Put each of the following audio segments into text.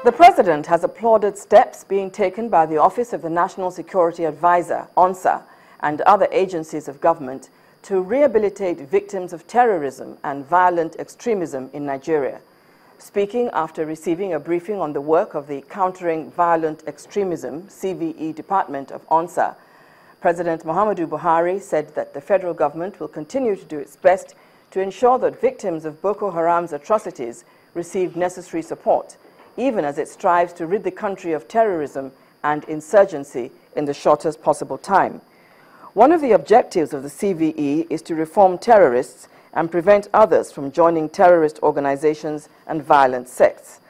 The President has applauded steps being taken by the Office of the National Security Advisor, ONSA, and other agencies of government to rehabilitate victims of terrorism and violent extremism in Nigeria. Speaking after receiving a briefing on the work of the Countering Violent Extremism (CVE) Department of ONSA, President Muhammadu Buhari said that the federal government will continue to do its best to ensure that victims of Boko Haram's atrocities receive necessary support, even as it strives to rid the country of terrorism and insurgency in the shortest possible time. One of the objectives of the CVE is to reform terrorists and prevent others from joining terrorist organizations and violent sects.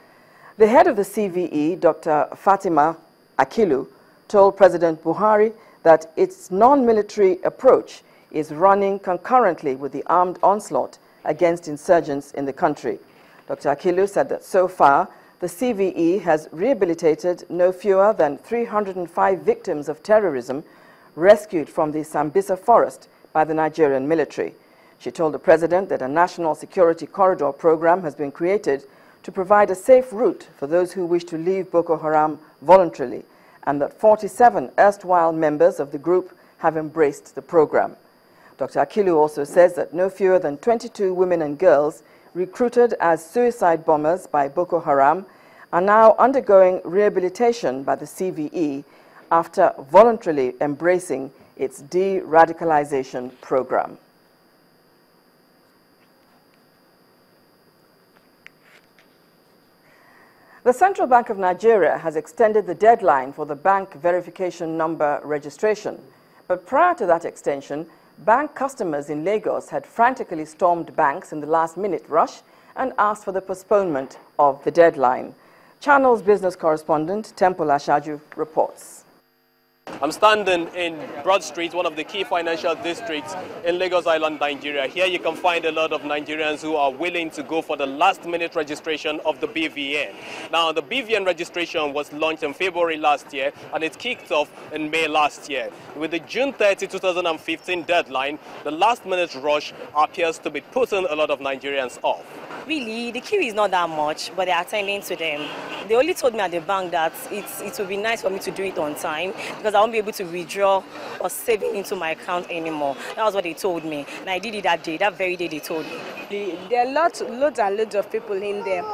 The head of the CVE, Dr. Fatima Akilu, told President Buhari that its non-military approach is running concurrently with the armed onslaught against insurgents in the country. Dr. Akilu said that so far, the CVE has rehabilitated no fewer than 305 victims of terrorism rescued from the Sambisa forest by the Nigerian military. She told the president that a national security corridor program has been created to provide a safe route for those who wish to leave Boko Haram voluntarily, and that 47 erstwhile members of the group have embraced the program. Dr. Akilu also says that no fewer than 22 women and girls recruited as suicide bombers by Boko Haram are now undergoing rehabilitation by the CVE after voluntarily embracing its de-radicalization program. The Central Bank of Nigeria has extended the deadline for the bank verification number registration. But prior to that extension, bank customers in Lagos had frantically stormed banks in the last-minute rush and asked for the postponement of the deadline. Channel's business correspondent, Temple Ashaju, reports. I'm standing in Broad Street, one of the key financial districts in Lagos Island, Nigeria. Here you can find a lot of Nigerians who are willing to go for the last-minute registration of the BVN. Now, the BVN registration was launched in February last year, and it kicked off in May last year. With the June 30, 2015 deadline, the last-minute rush appears to be putting a lot of Nigerians off. Really, the queue is not that much, but they are attending to them. They only told me at the bank that it would be nice for me to do it on time because I won't be able to withdraw or save it into my account anymore. That was what they told me. And I did it that day, that very day they told me. There are loads and loads of people in there.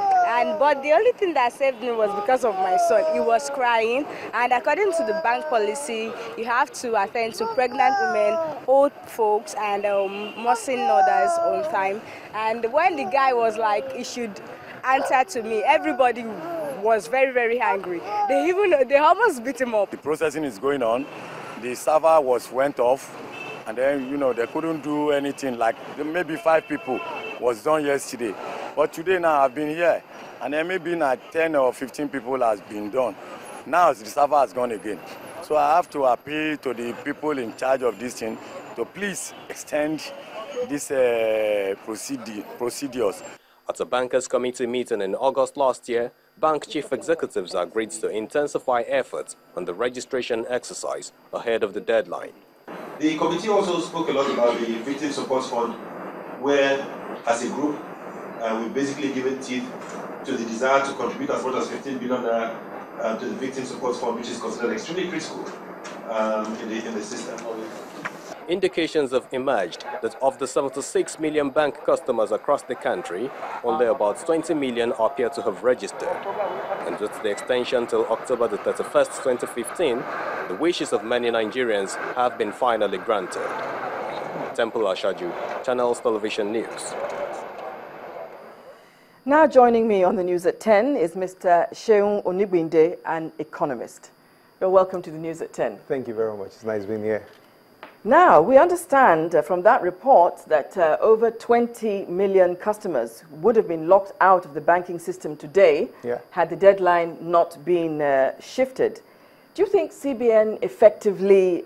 But the only thing that saved me was because of my son. He was crying, and according to the bank policy, you have to attend to pregnant women, old folks, and nursing mothers on time. And when the guy was like, he should answer to me, everybody was very, very angry. They almost beat him up. The processing is going on. The server went off, and then they couldn't do anything. Like maybe 5 people was done yesterday, but today now I've been here, and then maybe now 10 or 15 people has been done. Now the server has gone again. So I have to appeal to the people in charge of this thing to please extend these procedures. At a bankers committee meeting in August last year, bank chief executives agreed to intensify efforts on the registration exercise ahead of the deadline. The committee also spoke a lot about the Victim Support Fund, where, as a group, we've basically given teeth to the desire to contribute as much as 15 billion to the Victim Support Fund, which is considered extremely critical in the system. Indications have emerged that of the 76 million bank customers across the country, only about 20 million appear to have registered. And with the extension till October the 31st, 2015, the wishes of many Nigerians have been finally granted. Temple Ashaju, Channels Television News. Now joining me on the news at 10 is Mr. Seun Onigbinde, an economist. You're welcome to the news at 10. Thank you very much. It's nice being here. Now, we understand from that report that over 20 million customers would have been locked out of the banking system today had the deadline not been shifted. Do you think CBN effectively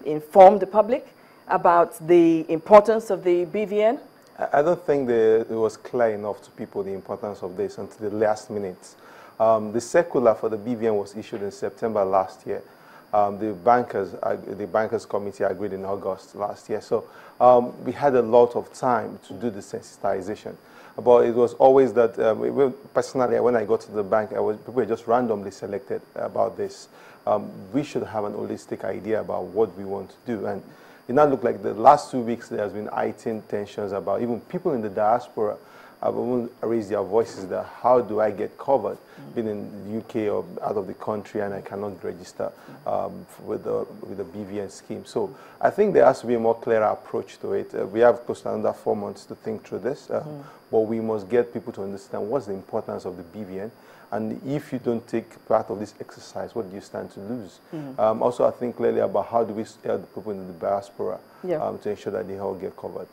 informed the public about the importance of the BVN? I don't think it was clear enough to people the importance of this until the last minute. The circular for the BVN was issued in September last year. The bankers committee agreed in August last year. So we had a lot of time to do the sensitization. But it was always that, personally, when I got to the bank, people were just randomly selected about this. We should have an holistic idea about what we want to do. And it now looked like the last 2 weeks there has been heightened tensions about even people in the diaspora have even raised their voices that how do I get covered, being in the UK or out of the country, and I cannot register with the BVN scheme. So I think there has to be a more clearer approach to it. We have close to another 4 months to think through this, but we must get people to understand what's the importance of the BVN. And if you don't take part of this exercise, what do you stand to lose? Also, I think clearly about how do we help the people in the diaspora to ensure that they all get covered.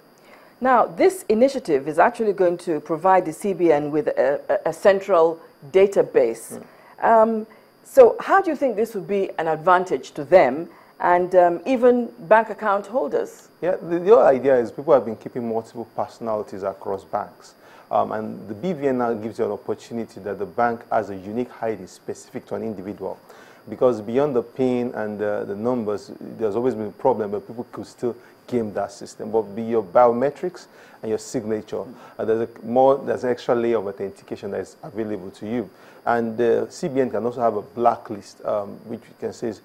Now, this initiative is actually going to provide the CBN with a central database. So how do you think this would be an advantage to them and even bank account holders? Yeah, the whole idea is people have been keeping multiple personalities across banks. And the BVN now gives you an opportunity that the bank has a unique ID specific to an individual. Because beyond the PIN and the numbers, there's always been a problem, but people could still game that system. But be your biometrics and your signature, there's an extra layer of authentication that is available to you. And the CBN can also have a blacklist, which you can say is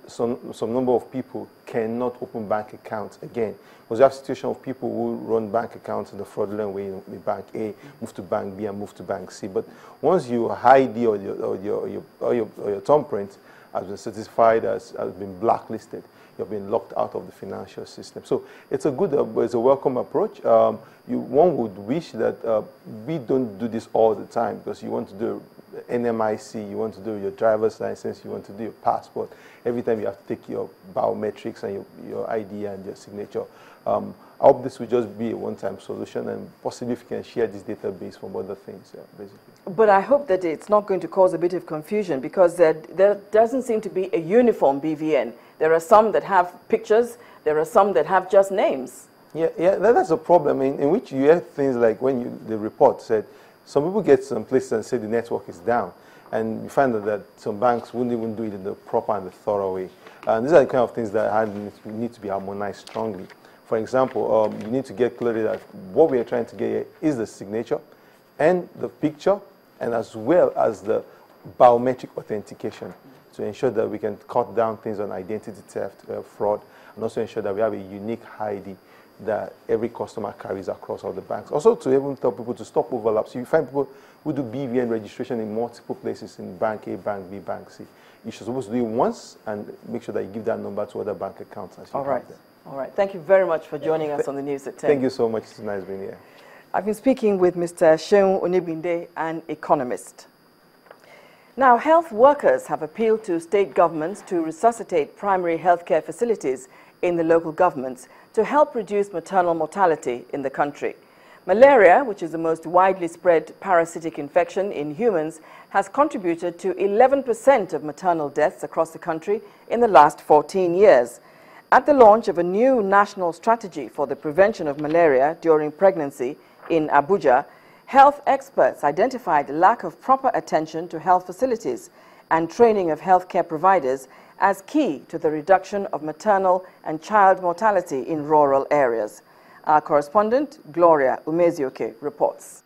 some number of people cannot open bank accounts again. Because you have a situation of people who run bank accounts in the fraudulent way in bank A, move to bank B, and move to bank C. But once your ID or your thumbprint has been certified has been blacklisted, you've been locked out of the financial system. So it's a good, it's a welcome approach. One would wish that we don't do this all the time, because you want to do NMIC, you want to do your driver's license, you want to do your passport. Every time you have to take your biometrics and your ID and your signature. I hope this will just be a one-time solution, and possibly if you can share this database from other things, basically. But I hope that it's not going to cause a bit of confusion, because there doesn't seem to be a uniform BVN. There are some that have pictures, there are some that have just names. Yeah, that's a problem in which you hear things like when the report said, some people get some places and say the network is down, and you find that some banks wouldn't even do it in the proper and the thorough way. And these are the kind of things that need to be harmonized strongly. For example, you need to get clearly that what we are trying to get here is the signature and the picture, and as well as the biometric authentication, to ensure that we can cut down things on identity theft, fraud, and also ensure that we have a unique ID that every customer carries across all the banks. Also to even tell people to stop overlaps. You find people who do BVN registration in multiple places in bank A, bank B, bank C. You should supposed to do it once and make sure that you give that number to other bank accounts as you have them. All right. Thank you very much for joining us on the News at 10. Thank you so much. It's nice being here. I've been speaking with Mr. Seun Onibinde, an economist. Now, health workers have appealed to state governments to resuscitate primary healthcare facilities in the local governments to help reduce maternal mortality in the country. Malaria, which is the most widely spread parasitic infection in humans, has contributed to 11% of maternal deaths across the country in the last 14 years. At the launch of a new national strategy for the prevention of malaria during pregnancy in Abuja, health experts identified a lack of proper attention to health facilities and training of healthcare providers as key to the reduction of maternal and child mortality in rural areas. Our correspondent, Gloria Umezioke, reports.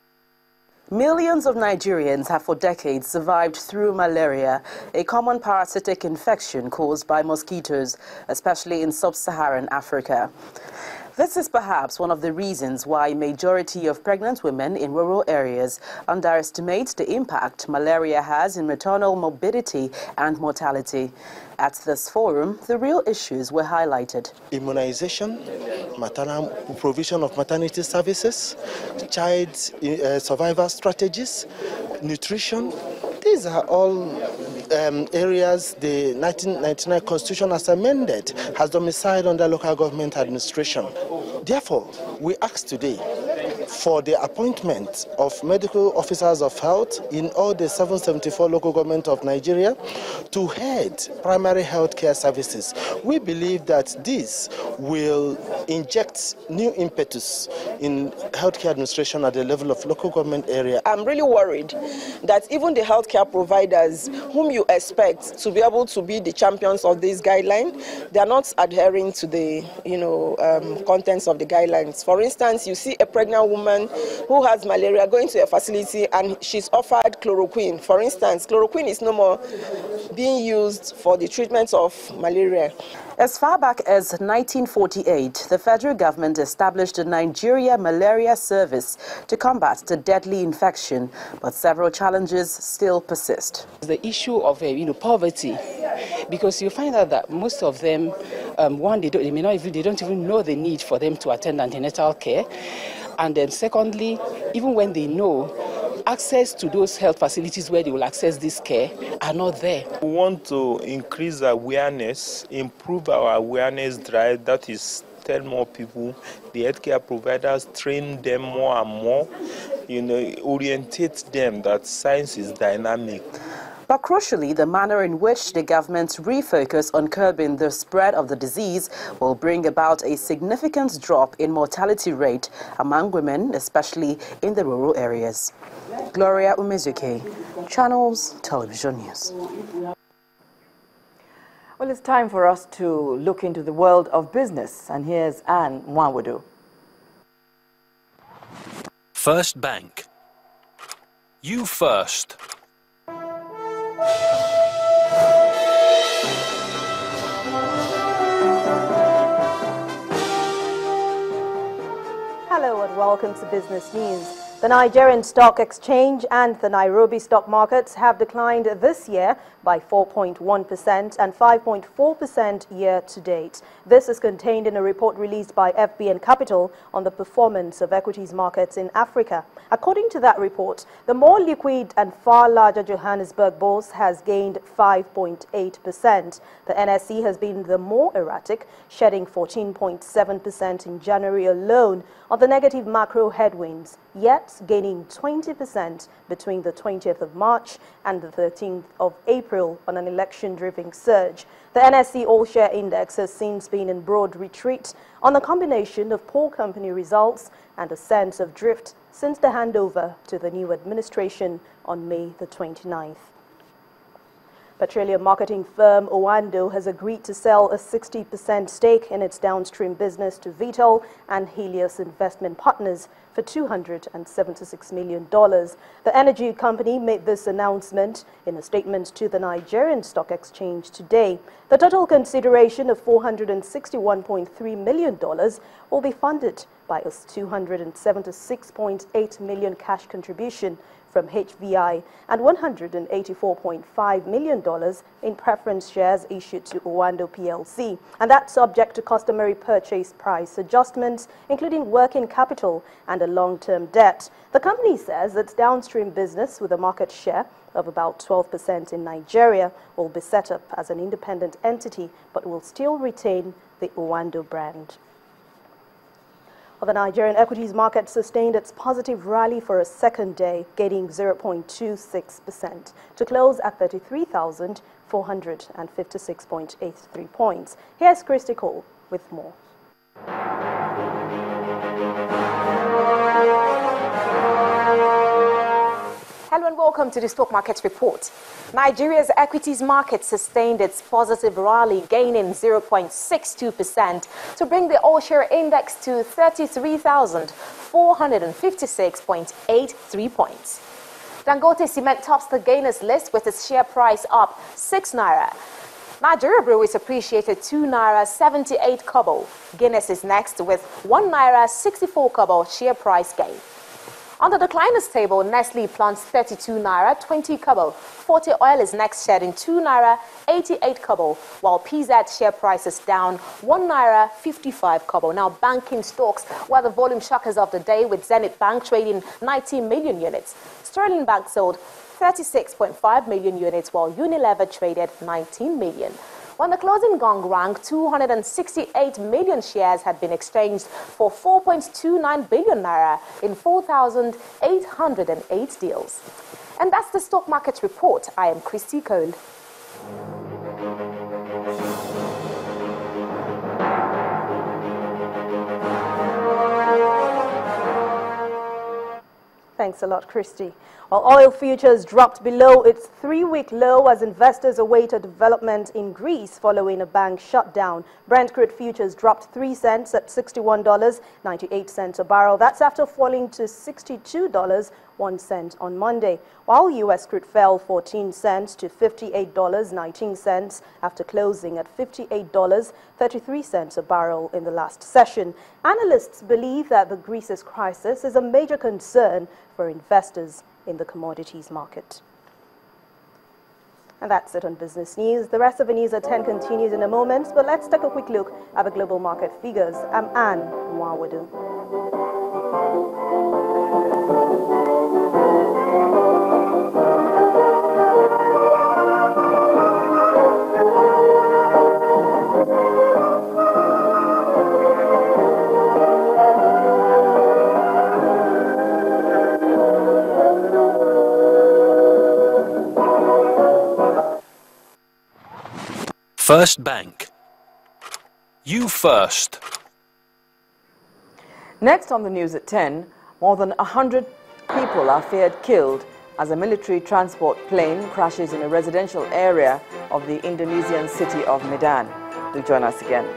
Millions of Nigerians have for decades survived through malaria, a common parasitic infection caused by mosquitoes, especially in sub-Saharan Africa. This is perhaps one of the reasons why a majority of pregnant women in rural areas underestimate the impact malaria has in maternal morbidity and mortality. At this forum, the real issues were highlighted. Immunization, maternal provision of maternity services, child survival strategies, nutrition. These are all areas the 1999 Constitution as amended has domiciled under local government administration. Therefore, we ask today for the appointment of medical officers of health in all the 774 local government of Nigeria to head primary health care services. We believe that this will inject new impetus in healthcare administration at the level of local government area. I'm really worried that even the healthcare providers whom you expect to be able to be the champions of this guideline, they are not adhering to the contents of the guidelines. For instance, you see a pregnant woman woman who has malaria going to a facility and she's offered chloroquine. For instance, chloroquine is no more being used for the treatment of malaria. As far back as 1948, the federal government established the Nigeria Malaria Service to combat the deadly infection, but several challenges still persist. The issue of poverty, because you find out that most of them, one, they don't even know the need for them to attend antenatal care, and then secondly, even when they know, access to those health facilities where they will access this care are not there. We want to increase awareness, improve our awareness drive, that is, tell more people, the healthcare providers, train them more and more, orientate them that science is dynamic. But crucially, the manner in which the government refocus on curbing the spread of the disease will bring about a significant drop in mortality rate among women, especially in the rural areas. Gloria Umezuke, Channels Television News. Well, it's time for us to look into the world of business, and here's Anne Mwawadu. First Bank. You first. Hello and welcome to Business News. The Nigerian Stock Exchange and the Nairobi stock markets have declined this year by 4.1% and 5.4% year to date. This is contained in a report released by FBN Capital on the performance of equities markets in Africa. According to that report, the more liquid and far larger Johannesburg Bourse has gained 5.8%. The NSE has been the more erratic, shedding 14.7% in January alone on the negative macro headwinds, yet gaining 20% between the 20th of March and the 13th of April on an election-driven surge. The NSE All-Share Index has since been in broad retreat on a combination of poor company results and a sense of drift since the handover to the new administration on May the 29th. Petroleum marketing firm Owando has agreed to sell a 60% stake in its downstream business to Vitol and Helios Investment Partners for $276 million. The energy company made this announcement in a statement to the Nigerian Stock Exchange today. The total consideration of $461.3 million will be funded by a $276.8 million cash contribution from HVI and $184.5 million in preference shares issued to Owando PLC, and that's subject to customary purchase price adjustments, including working capital and a long-term debt. The company says its downstream business, with a market share of about 12% in Nigeria, will be set up as an independent entity but will still retain the Owando brand. Well, the Nigerian equities market sustained its positive rally for a second day, gaining 0.26% to close at 33,456.83 points. Here's Christy Cole with more. Hello and welcome to the Stock Market Report. Nigeria's equities market sustained its positive rally, gaining 0.62% to bring the all-share index to 33,456.83 points. Dangote Cement tops the gainers list with its share price up 6 naira. Nigeria Breweries appreciated 2 naira 78 kobo. Guinness is next with 1 naira 64 kobo share price gain. On the decliners table, Nestle plunged 32 naira 20 kobo. Forte Oil is next, shedding 2 naira 88 kobo, while PZ share price is down 1 naira 55 kobo. Now, banking stocks were the volume shockers of the day, with Zenith Bank trading 90 million units. Sterling Bank sold 36.5 million units, while Unilever traded 19 million. When the closing gong rang, 268 million shares had been exchanged for 4.29 billion naira in 4,808 deals. And that's the Stock Market Report. I am Christy Cole. Thank Thanks a lot, Christy. Well, oil futures dropped below its 3-week low as investors await a development in Greece following a bank shutdown. Brent crude futures dropped 3 cents at $61.98 a barrel. That's after falling to $62.01 on Monday, while U.S. crude fell 14 cents to $58.19 after closing at $58.33 a barrel in the last session. Analysts believe that the Greece's crisis is a major concern for investors in the commodities market. And that's it on Business News. The rest of the news at 10 continues in a moment, but let's take a quick look at the global market figures. I'm Anne Mwawadu. First Bank. You first. Next on the news at 10, more than 100 people are feared killed as a military transport plane crashes in a residential area of the Indonesian city of Medan. Do join us again.